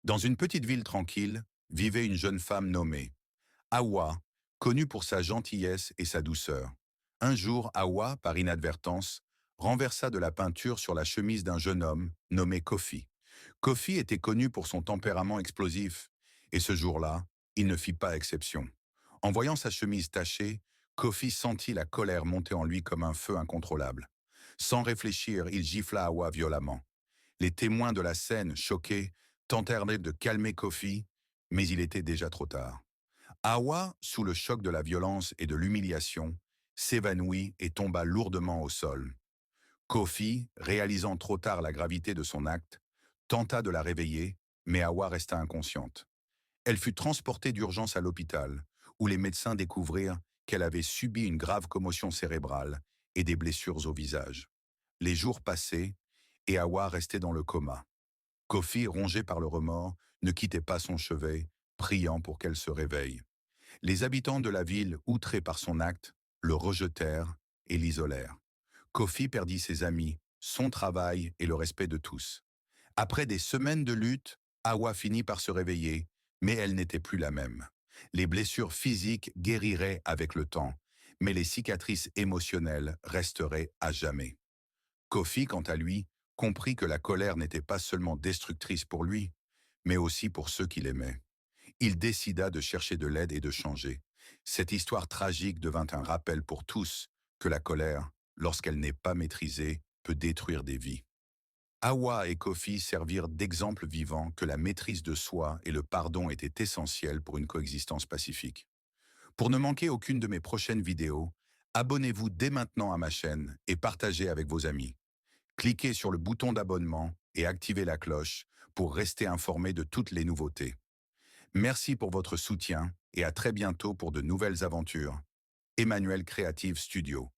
Dans une petite ville tranquille, vivait une jeune femme nommée Hawa, connue pour sa gentillesse et sa douceur. Un jour, Hawa, par inadvertance, renversa de la peinture sur la chemise d'un jeune homme nommé Kofi. Kofi était connu pour son tempérament explosif, et ce jour-là, il ne fit pas exception. En voyant sa chemise tachée, Kofi sentit la colère monter en lui comme un feu incontrôlable. Sans réfléchir, il gifla Hawa violemment. Les témoins de la scène, choqués, tentèrent de calmer Kofi, mais il était déjà trop tard. Hawa, sous le choc de la violence et de l'humiliation, s'évanouit et tomba lourdement au sol. Kofi, réalisant trop tard la gravité de son acte, tenta de la réveiller, mais Hawa resta inconsciente. Elle fut transportée d'urgence à l'hôpital, où les médecins découvrirent qu'elle avait subi une grave commotion cérébrale et des blessures au visage. Les jours passaient, et Hawa restait dans le coma. Kofi, rongé par le remords, ne quittait pas son chevet, priant pour qu'elle se réveille. Les habitants de la ville, outrés par son acte, le rejetèrent et l'isolèrent. Kofi perdit ses amis, son travail et le respect de tous. Après des semaines de lutte, Hawa finit par se réveiller, mais elle n'était plus la même. Les blessures physiques guériraient avec le temps, mais les cicatrices émotionnelles resteraient à jamais. Kofi, quant à lui, comprit que la colère n'était pas seulement destructrice pour lui, mais aussi pour ceux qu'il aimait. Il décida de chercher de l'aide et de changer. Cette histoire tragique devint un rappel pour tous que la colère, lorsqu'elle n'est pas maîtrisée, peut détruire des vies. Hawa et Kofi servirent d'exemple vivant que la maîtrise de soi et le pardon étaient essentiels pour une coexistence pacifique. Pour ne manquer aucune de mes prochaines vidéos, abonnez-vous dès maintenant à ma chaîne et partagez avec vos amis. Cliquez sur le bouton d'abonnement et activez la cloche pour rester informé de toutes les nouveautés. Merci pour votre soutien et à très bientôt pour de nouvelles aventures. Emmanuel Creative Studio.